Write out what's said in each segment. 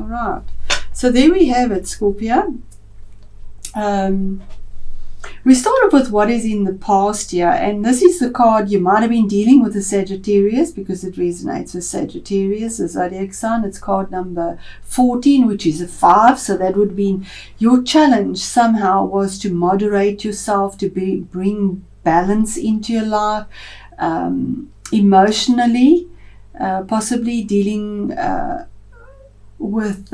right. So there we have it, Scorpio. We started with what is in the past here, and this is the card. You might have been dealing with a Sagittarius because it resonates with Sagittarius, the zodiac sign. It's card number 14, which is a 5. So that would be your challenge somehow was to moderate yourself, to bring balance into your life, emotionally, possibly dealing with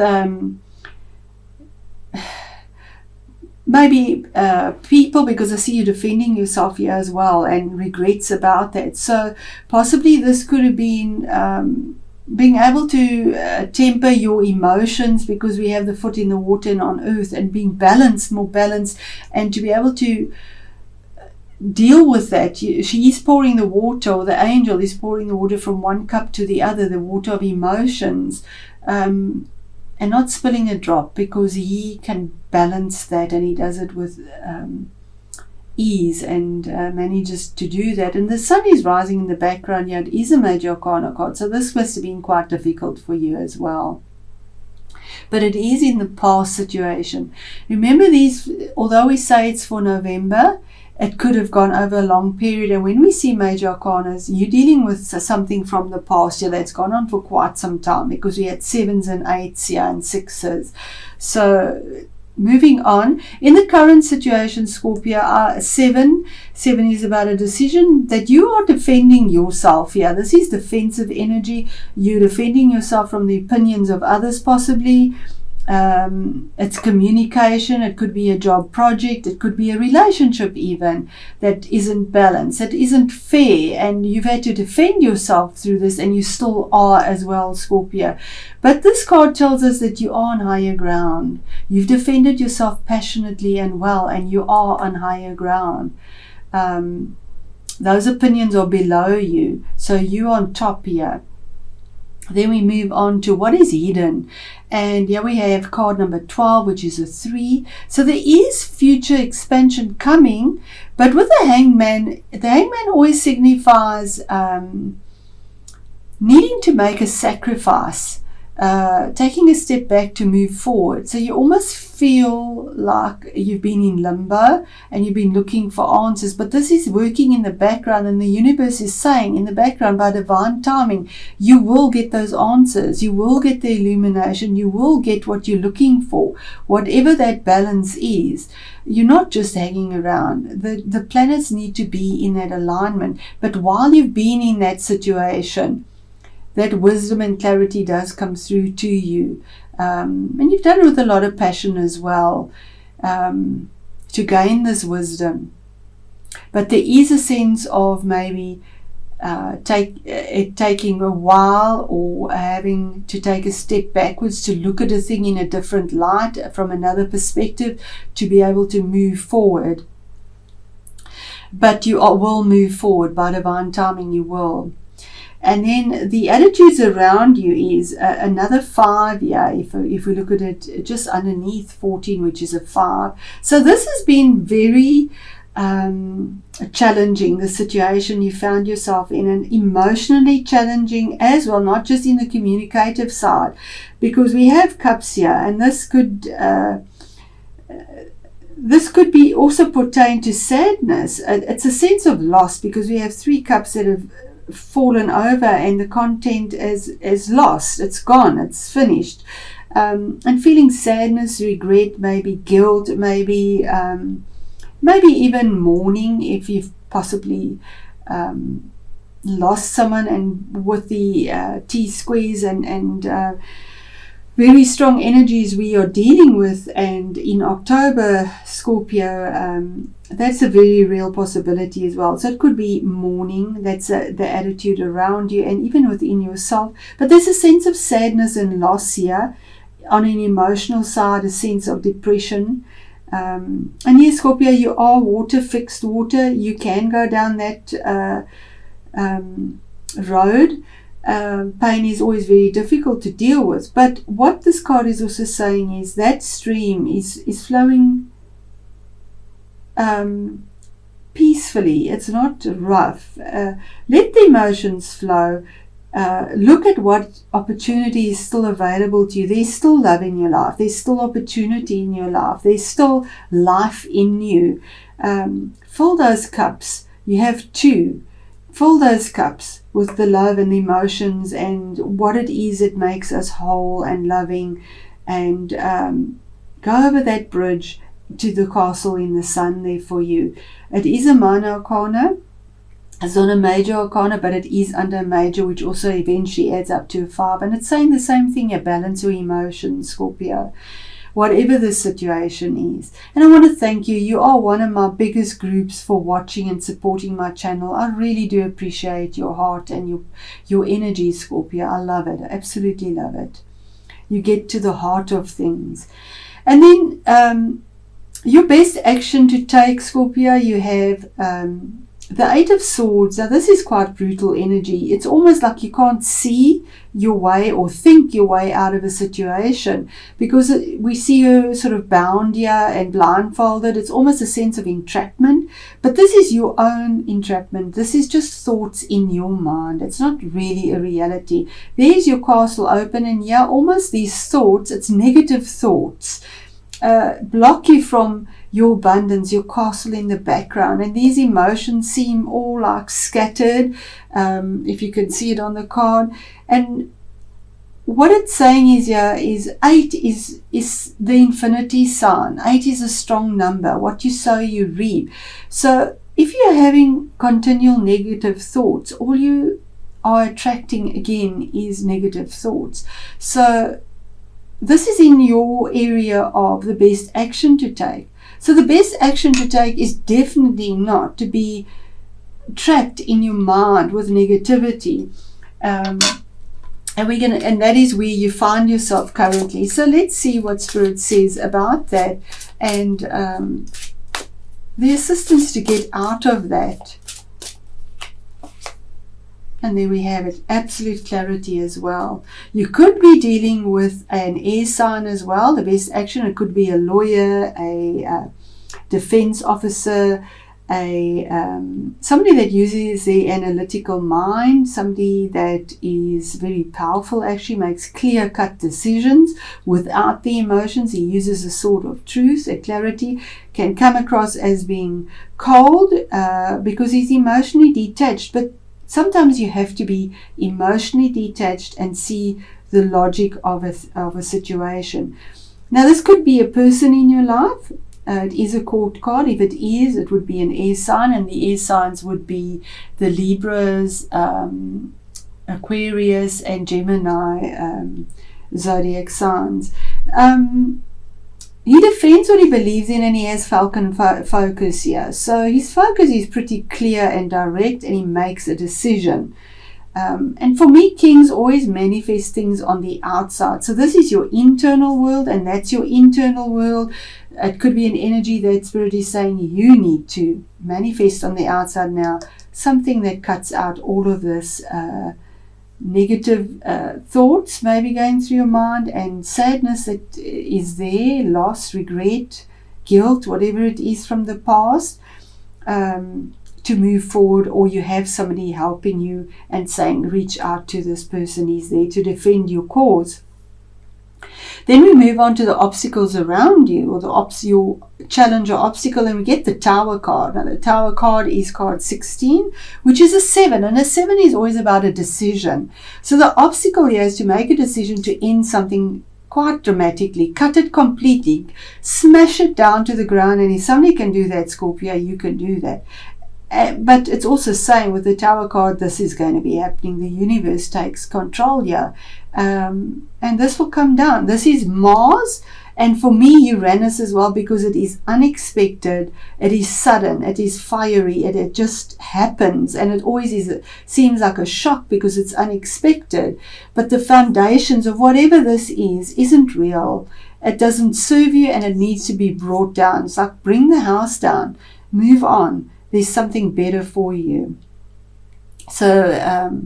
maybe people, because I see you defending yourself here as well, and regrets about that. So possibly this could have been being able to temper your emotions, because we have the foot in the water and on earth, and being balanced, more balanced, and to be able to deal with that. She is pouring the water, or the angel is pouring the water from one cup to the other, the water of emotions, and not spilling a drop, because he can balance that, and he does it with ease, and manages to do that. And the sun is rising in the background here. It is a major arcana card, so this must have been quite difficult for you as well. But it is in the past situation. Remember, these, although we say it's for November, it could have gone over a long period. And when we see major arcanas, you're dealing with something from the past year that's gone on for quite some time, because we had 7s and 8s here and 6s. So moving on, in the current situation, Scorpio, 7 is about a decision that you are defending yourself here. This is defensive energy. You're defending yourself from the opinions of others, possibly. It's communication. It could be a job project. It could be a relationship even that isn't balanced, that isn't fair, and you've had to defend yourself through this, and you still are as well, Scorpio. But this card tells us that you are on higher ground. You've defended yourself passionately and well, and you are on higher ground. Those opinions are below you, so you're on top here. Then we move on to what is hidden. And here we have card number 12, which is a 3. So there is future expansion coming, but with the hangman always signifies needing to make a sacrifice, taking a step back to move forward. So you almost feel like you've been in limbo and you've been looking for answers, but this is working in the background, and the universe is saying in the background, by divine timing, you will get those answers, you will get the illumination, you will get what you're looking for, whatever that balance is. You're not just hanging around. The planets need to be in that alignment, but while you've been in that situation, that wisdom and clarity does come through to you. And you've done it with a lot of passion as well, to gain this wisdom. But there is a sense of maybe taking a while, or having to take a step backwards to look at a thing in a different light, from another perspective, to be able to move forward. But you will move forward by divine timing, you will. And then the attitudes around you is another 5 here, if we look at it just underneath 14, which is a 5. So this has been very challenging, the situation you found yourself in, and emotionally challenging as well, not just in the communicative side, because we have cups here, and this could be also pertain to sadness. It's a sense of loss, because we have 3 cups that have fallen over, and the content is lost, it's gone, it's finished, and feeling sadness, regret, maybe guilt, maybe even mourning, if you've possibly lost someone, and with the T-squares and very strong energies we are dealing with. And in October, Scorpio, that's a very real possibility as well. So it could be mourning, that's the attitude around you and even within yourself. But there's a sense of sadness and loss here. On an emotional side, a sense of depression. And yes, Scorpio, you are water, fixed water. You can go down that road. Pain is always very difficult to deal with, but what this card is also saying is that stream is flowing peacefully. It's not rough. Let the emotions flow. look at what opportunity is still available to you. There's still love in your life. There's still opportunity in your life. There's still life in you. Fill those cups. You have two. Fill those cups with the love and emotions and what it is that makes us whole and loving, and go over that bridge to the castle in the sun there for you. It is a minor arcana. It's not a major arcana, but it is under a major, which also eventually adds up to a 5. And it's saying the same thing, you balance your emotions, Scorpio, whatever the situation is. And I want to thank you. You are one of my biggest groups for watching and supporting my channel. I really do appreciate your heart and your energy, Scorpio. I love it. I absolutely love it. You get to the heart of things. And then your best action to take, Scorpio, you have the 8 of Swords. Now this is quite brutal energy. It's almost like you can't see your way or think your way out of a situation, because we see you sort of bound here and blindfolded. It's almost a sense of entrapment, but this is your own entrapment. This is just thoughts in your mind. It's not really a reality. There's your castle open, and yeah, almost these thoughts, it's negative thoughts, block you from your abundance, your castle in the background, and these emotions seem all like scattered, if you can see it on the card. And what it's saying is here is 8 is the infinity sign. 8 is a strong number. What you sow, you reap. So if you're having continual negative thoughts, all you are attracting again is negative thoughts. So this is in your area of the best action to take. So the best action to take is definitely not to be trapped in your mind with negativity. And that is where you find yourself currently. So let's see what Spirit says about that, and the assistance to get out of that. And there we have it, absolute clarity as well. You could be dealing with an air sign as well. The best action, it could be a lawyer, a defense officer, somebody that uses their analytical mind, somebody that is very powerful, actually makes clear-cut decisions without the emotions. He uses a sword of truth, a clarity, can come across as being cold because he's emotionally detached. But sometimes you have to be emotionally detached and see the logic of a situation. Now, this could be a person in your life. It is a court card. If it is, it would be an air sign, and the air signs would be the Libras, Aquarius, and Gemini zodiac signs. He defends what he believes in, and he has Falcon focus here. So his focus is pretty clear and direct, and he makes a decision. And for me, kings always manifest things on the outside. So this is your internal world, and that's your internal world. It could be an energy that Spirit is saying you need to manifest on the outside now. Something that cuts out all of this negative thoughts maybe going through your mind, and sadness that is there, loss, regret, guilt, whatever it is from the past, to move forward. Or you have somebody helping you and saying reach out to this person. He's there to defend your cause. Then we move on to the obstacles around you, or your challenge or obstacle, and we get the Tower card. Now the Tower card is card 16, which is a 7, and a 7 is always about a decision. So the obstacle here is to make a decision to end something quite dramatically, cut it completely, smash it down to the ground. And if somebody can do that, Scorpio, you can do that. But it's also saying with the Tower card, this is going to be happening. The universe takes control here. And this will come down. This is Mars, and for me Uranus as well, because it is unexpected, it is sudden, it is fiery, it just happens, and it always seems like a shock because it's unexpected. But the foundations of whatever this isn't real. It doesn't serve you, and it needs to be brought down. It's like bring the house down, move on. There's something better for you. So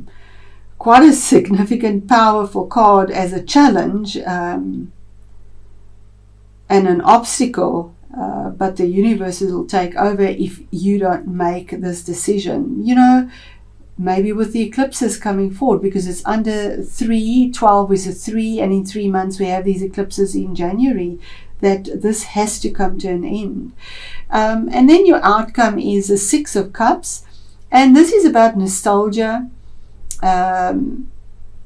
quite a significant, powerful card as a challenge and an obstacle, but the universe will take over if you don't make this decision. You know, maybe with the eclipses coming forward, because it's under 3, 12 is a 3, and in 3 months we have these eclipses in January, that this has to come to an end. And then your outcome is a 6 of Cups, and this is about nostalgia,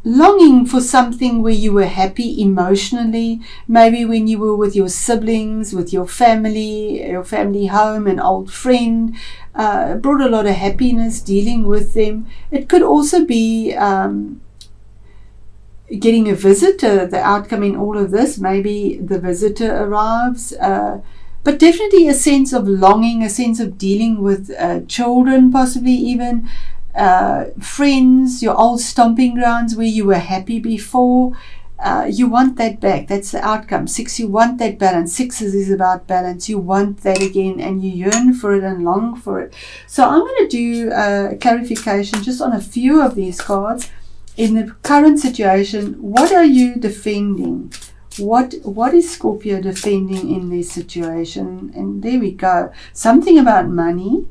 longing for something where you were happy emotionally, maybe when you were with your siblings, with your family home, an old friend, brought a lot of happiness dealing with them. It could also be getting a visitor, the outcome in all of this. Maybe the visitor arrives, but definitely a sense of longing, a sense of dealing with children, possibly even friends, your old stomping grounds where you were happy before. You want that back. That's the outcome. 6, you want that balance. 6 is about balance. You want that again, and you yearn for it and long for it. So I'm going to do a clarification just on a few of these cards. In the current situation, what are you defending? What is Scorpio defending in this situation? And there we go. Something about money,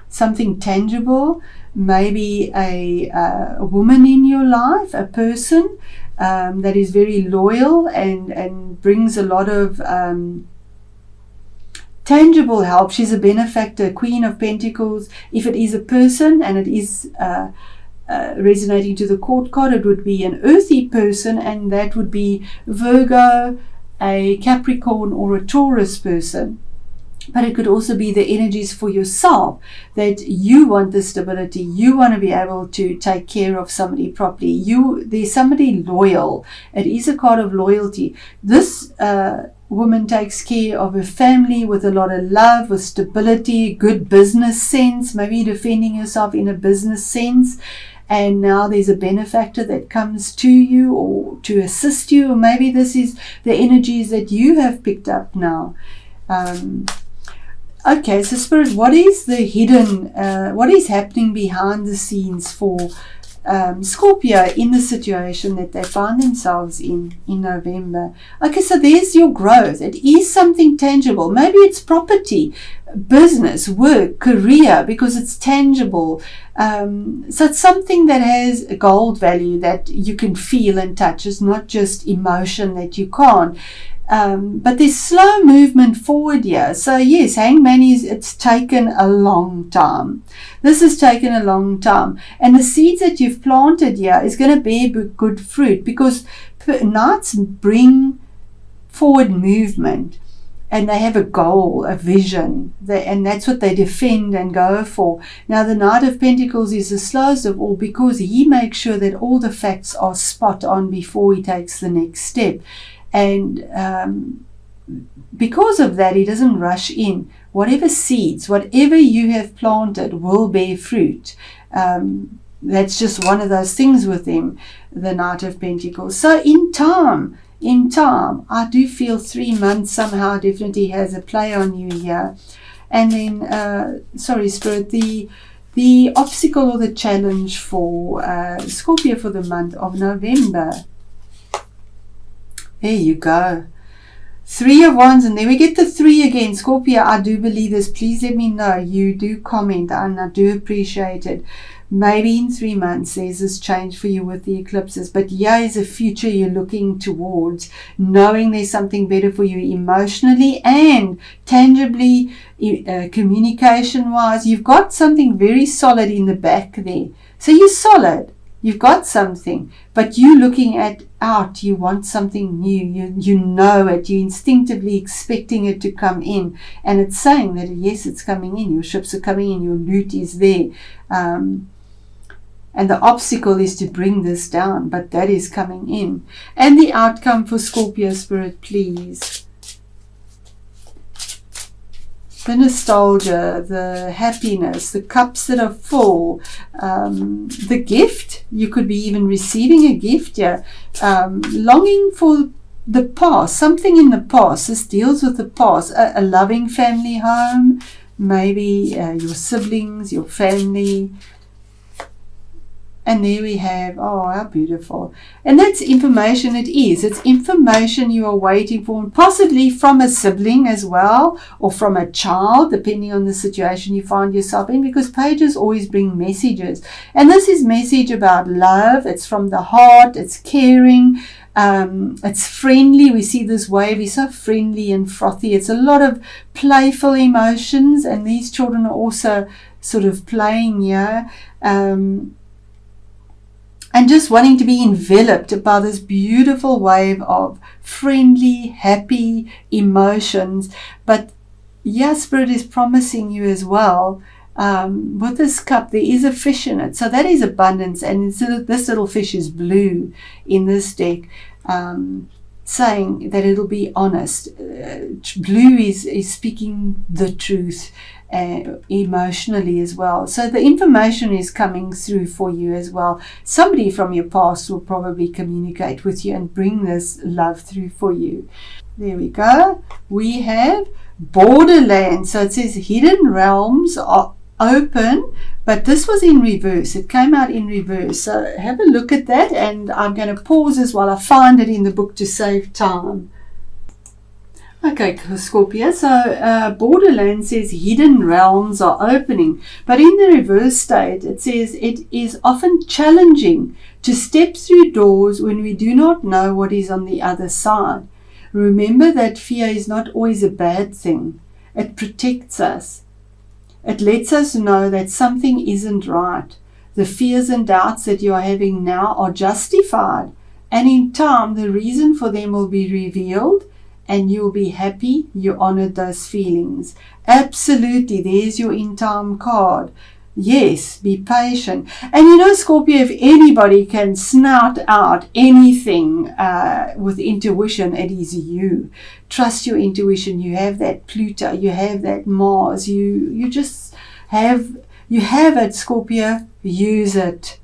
something tangible, maybe a woman in your life, a person that is very loyal and brings a lot of tangible help. She's a benefactor, Queen of Pentacles. If it is a person and it is resonating to the court card, it would be an earthy person, and that would be Virgo, a Capricorn, or a Taurus person. But it could also be the energies for yourself, that you want the stability, you want to be able to take care of somebody properly. There's somebody loyal. It is a card of loyalty. This woman takes care of her family with a lot of love, with stability, good business sense, maybe defending yourself in a business sense. And now there's a benefactor that comes to you or to assist you, or maybe this is the energies that you have picked up now. Okay, so Spirit, what is the hidden, what is happening behind the scenes for Scorpio in the situation that they find themselves in November? Okay, so there's your growth. It is something tangible. Maybe it's property, business, work, career, because it's tangible. So it's something that has a gold value that you can feel and touch. It's not just emotion that you can't. But there's slow movement forward here. So yes, Hangman it's taken a long time. This has taken a long time. And the seeds that you've planted here is going to bear good fruit, because Knights bring forward movement. And they have a goal, a vision, and that's what they defend and go for. Now, the Knight of Pentacles is the slowest of all, because he makes sure that all the facts are spot on before he takes the next step. And because of that, he doesn't rush in. Whatever seeds, whatever you have planted will bear fruit. That's just one of those things with him, the Knight of Pentacles. So in time, I do feel 3 months somehow definitely has a play on you here. And then, sorry, Spirit, the obstacle or the challenge for Scorpio for the month of November. There you go. 3 of Wands, and then we get the 3 again. Scorpio, I do believe this. Please let me know. You do comment, and I do appreciate it. Maybe in 3 months there's this change for you with the eclipses, but here is a future you're looking towards, knowing there's something better for you emotionally and tangibly, communication wise. You've got something very solid in the back there, so you're solid, you've got something, but you looking out, you want something new, you know it, you're instinctively expecting it to come in, and it's saying that yes, it's coming in, your ships are coming in, your loot is there. And the obstacle is to bring this down, but that is coming in. And the outcome for Scorpio, Spirit, please. The nostalgia, the happiness, the cups that are full, the gift. You could be even receiving a gift here. Longing for the past, something in the past. This deals with the past. A loving family home, maybe your siblings, your family. And there we have, oh, how beautiful. And that's information it is. It's information you are waiting for, possibly from a sibling as well, or from a child, depending on the situation you find yourself in, because pages always bring messages. And this is message about love. It's from the heart. It's caring. It's friendly. We see this wave is so friendly and frothy. It's a lot of playful emotions, and these children are also sort of playing here. And just wanting to be enveloped by this beautiful wave of friendly, happy emotions. But yeah, Spirit is promising you as well, with this cup, there is a fish in it. So that is abundance. And this little fish is blue in this deck, saying that it'll be honest. Blue is speaking the truth. Emotionally as well. So the information is coming through for you as well. Somebody from your past will probably communicate with you and bring this love through for you. There we go. We have borderlands. So it says hidden realms are open, but this was in reverse. It came out in reverse. So have a look at that, and I'm going to pause as well. I find it in the book to save time. Okay, Scorpio, so Borderland says hidden realms are opening, but in the reverse state it says it is often challenging to step through doors when we do not know what is on the other side. Remember that fear is not always a bad thing. It protects us. It lets us know that something isn't right. The fears and doubts that you are having now are justified, and in time the reason for them will be revealed, and you'll be happy you honored those feelings. Absolutely, there's your in time card. Yes, be patient. And you know, Scorpio, if anybody can snout out anything with intuition, it is you. Trust your intuition. You have that Pluto, you have that Mars, you just have it, Scorpio. Use it.